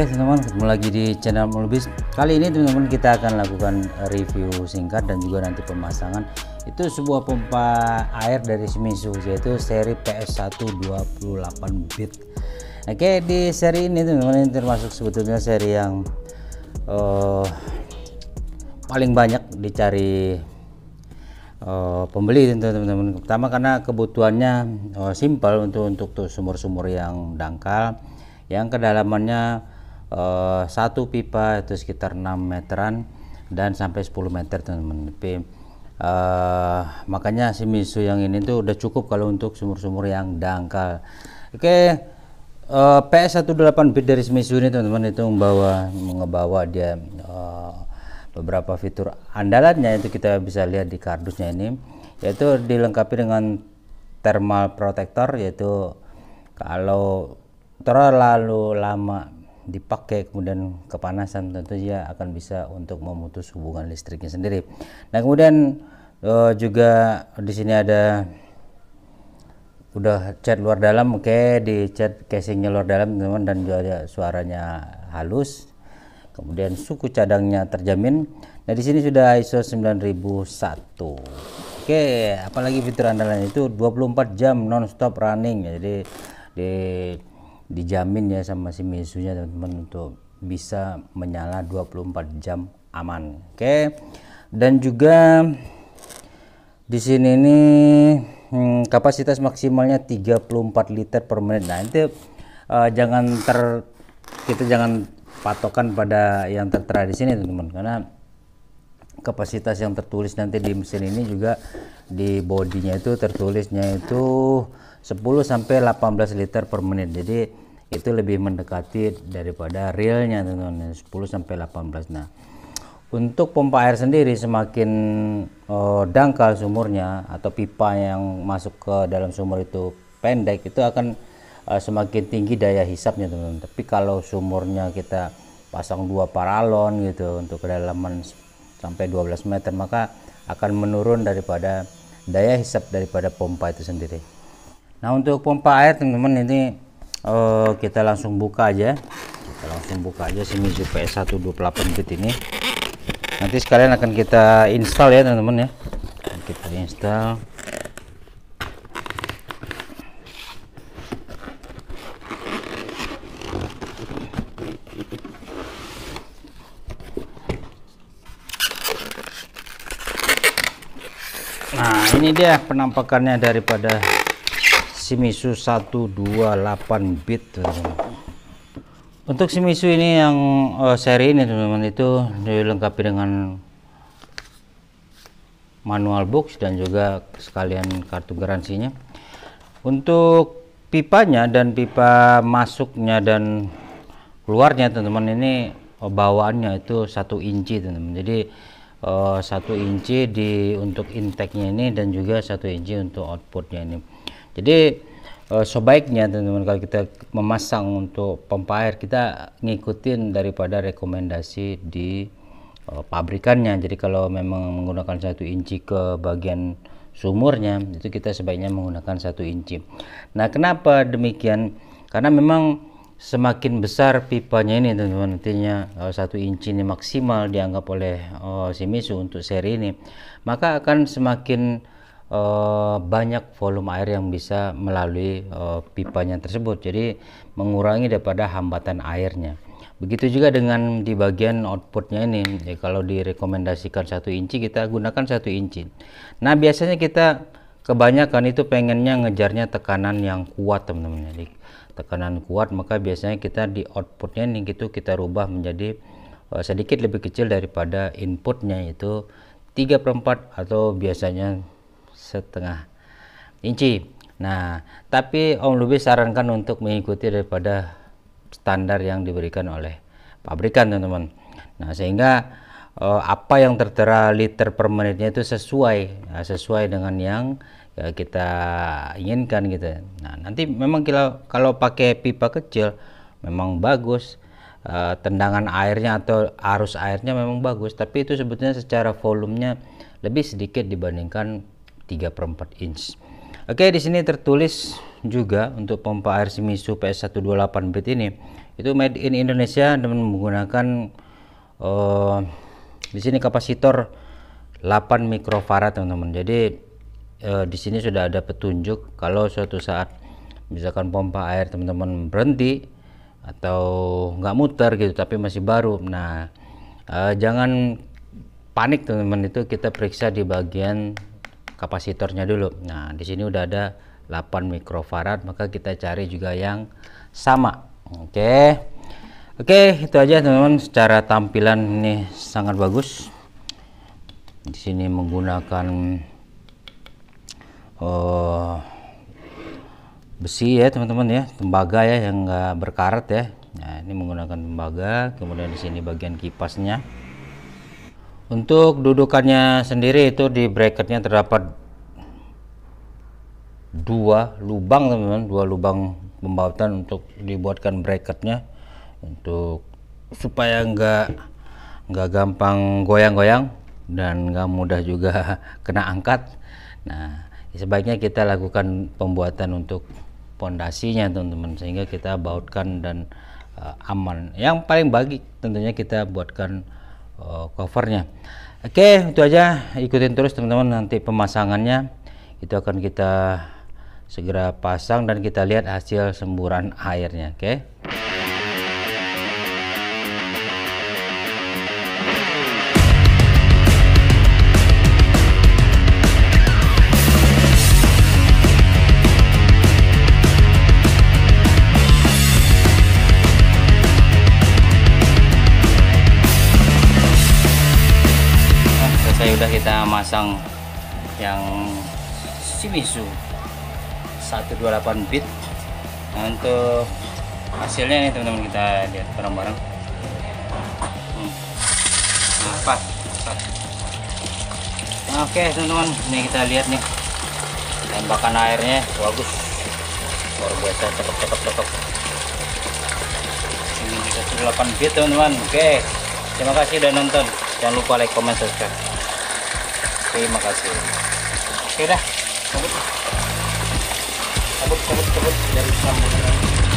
Oke teman-teman, ketemu lagi di channel Mulbis. Kali ini teman-teman kita akan lakukan review singkat dan juga nanti pemasangan. Itu sebuah pompa air dari Shimizu, yaitu seri PS1 28 bit. Oke, di seri ini teman-teman, ini termasuk sebetulnya seri yang paling banyak dicari pembeli teman-teman. Pertama karena kebutuhannya simpel untuk sumur-sumur yang dangkal, yang kedalamannya satu pipa itu sekitar 6 meteran dan sampai 10 meter teman-teman. Tapi makanya Shimizu yang ini tuh udah cukup kalau untuk sumur-sumur yang dangkal. Oke, PS1 8 bit dari Shimizu ini teman-teman itu membawa dia beberapa fitur andalannya. Itu kita bisa lihat di kardusnya ini, yaitu dilengkapi dengan thermal protector, yaitu kalau terlalu lama dipakai kemudian kepanasan tentunya akan bisa untuk memutus hubungan listriknya sendiri. Nah kemudian juga di sini ada udah cat luar dalam. Oke, di cat casingnya luar dalam teman-teman, dan juga suaranya halus. Kemudian suku cadangnya terjamin. Nah di sini sudah ISO 9001. Oke, apalagi fitur andalan itu 24 jam non-stop running. Jadi dijamin ya sama Shimizu nya teman-teman untuk bisa menyala 24 jam aman. Oke, dan juga di sini nih kapasitas maksimalnya 34 liter per menit. Nah itu kita jangan patokan pada yang tertera di sini teman-teman, karena kapasitas yang tertulis nanti di mesin ini juga di bodinya itu tertulisnya itu 10 sampai 18 liter per menit. Jadi itu lebih mendekati daripada realnya teman-teman, 10 sampai 18. Nah untuk pompa air sendiri semakin dangkal sumurnya atau pipa yang masuk ke dalam sumur itu pendek, itu akan semakin tinggi daya hisapnya teman-teman. Tapi kalau sumurnya kita pasang 2 paralon gitu untuk kedalaman sampai 12 meter, maka akan menurun daripada daya hisap daripada pompa itu sendiri. Nah untuk pompa air teman-teman ini kita langsung buka aja. Shimizu PS1 28 bit ini. Nanti sekalian akan kita install ya teman-teman ya. Kita install. Nah ini dia penampakannya daripada Shimizu 128 bit teman-teman. Untuk Shimizu ini yang seri ini teman-teman itu dilengkapi dengan manual box dan juga sekalian kartu garansinya. Untuk pipanya dan pipa masuknya dan keluarnya teman-teman, ini bawaannya itu 1 inci teman-teman. Jadi 1 inci untuk intake-nya ini dan juga 1 inci untuk outputnya ini. Jadi sebaiknya teman-teman kalau kita memasang untuk pompa air, kita ngikutin daripada rekomendasi di pabrikannya. Jadi kalau memang menggunakan 1 inci ke bagian sumurnya, itu kita sebaiknya menggunakan 1 inci. Nah kenapa demikian? Karena memang semakin besar pipanya ini teman-teman, artinya 1 inci ini maksimal dianggap oleh Shimizu untuk seri ini, maka akan semakin banyak volume air yang bisa melalui pipanya tersebut, jadi mengurangi daripada hambatan airnya. Begitu juga dengan di bagian outputnya ini ya, kalau direkomendasikan 1 inci kita gunakan 1 inci. Nah biasanya kita kebanyakan itu pengennya ngejarnya tekanan yang kuat teman-teman. Jadi tekanan kuat, maka biasanya kita di outputnya ini gitu kita rubah menjadi sedikit lebih kecil daripada inputnya, yaitu 3/4 atau biasanya setengah inci. Nah tapi Om Lubis sarankan untuk mengikuti daripada standar yang diberikan oleh pabrikan teman-teman. Nah sehingga apa yang tertera liter per menitnya itu sesuai dengan yang kita inginkan gitu. Nah nanti memang kalau pakai pipa kecil memang bagus, tendangan airnya atau arus airnya memang bagus, tapi itu sebetulnya secara volumenya lebih sedikit dibandingkan 3/4 inch. Oke, di sini tertulis juga untuk pompa air Shimizu PS128 bit ini itu made in Indonesia dan menggunakan di sini kapasitor 8 mikrofarad teman-teman. Jadi di sini sudah ada petunjuk kalau suatu saat misalkan pompa air teman-teman berhenti atau nggak muter gitu tapi masih baru, nah jangan panik teman-teman, itu kita periksa di bagian kapasitornya dulu. Nah di sini udah ada 8 mikrofarad, maka kita cari juga yang sama. Oke, itu aja teman-teman. Secara tampilan ini sangat bagus. Di sini menggunakan besi ya teman-teman ya, tembaga ya yang enggak berkarat ya. Nah ini menggunakan tembaga. Kemudian di sini bagian kipasnya. Untuk dudukannya sendiri itu di bracketnya terdapat 2 lubang teman-teman, 2 lubang pembautan untuk dibuatkan bracketnya, untuk supaya enggak gampang goyang-goyang dan enggak mudah juga kena angkat. Nah sebaiknya kita lakukan pembuatan untuk pondasinya teman-teman, sehingga kita bautkan dan aman. Yang paling baik tentunya kita buatkan covernya. Oke, itu aja, ikutin terus teman-teman, nanti pemasangannya itu akan kita segera pasang dan kita lihat hasil semburan airnya. Oke. Udah kita masang yang Shimizu 128 bit. Nah, untuk hasilnya nih teman-teman, kita lihat bareng-bareng. Apa? Oke teman-teman, ini kita lihat nih tembakan airnya bagus, luar biasa, cakep. Shimizu 128 bit teman-teman. Oke, terima kasih udah nonton. Jangan lupa like, comment, subscribe. Terima kasih. Oke dah, cabut dari sambungan.